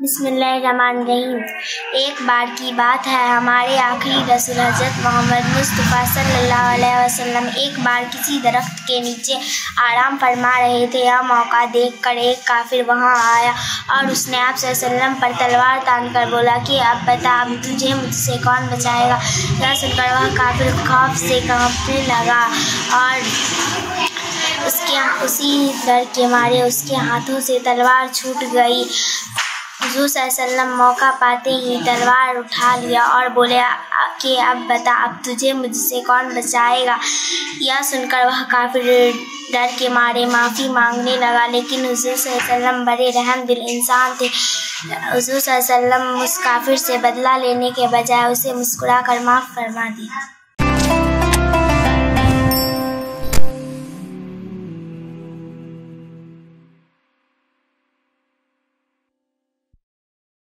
बिस्मिल्लाहिर्रहमानिर्रहीम। एक बार की बात है, हमारे आखिरी रसूल हज़रत मोहम्मद मुस्तफ़ा सल्लल्लाहु अलैहि वसल्लम एक बार किसी दरख्त के नीचे आराम फरमा रहे थे। यह मौका देखकर एक काफिर वहां आया और उसने आप सल्लल्लाहु अलैहि वसल्लम पर तलवार तानकर बोला कि अब बता, अब तुझे मुझसे कौन बचाएगा। यह सुनकर वह काफिर खौफ से कांपने लगा और उसी डर के मारे उसके हाथों से तलवार छूट गई। हुज़ूर सल्लल्लाहु अलैहि वसल्लम मौका पाते ही तलवार उठा लिया और बोले कि अब बता, अब तुझे मुझसे कौन बचाएगा। यह सुनकर वह काफिर डर के मारे माफ़ी मांगने लगा, लेकिन हुज़ूर सल्लल्लाहु अलैहि वसल्लम बड़े रहम दिल इंसान थे। हुज़ूर सल्लल्लाहु अलैहि वसल्लम उस काफिर से बदला लेने के बजाय उसे मुस्कुरा कर माफ़ फरमा दिया।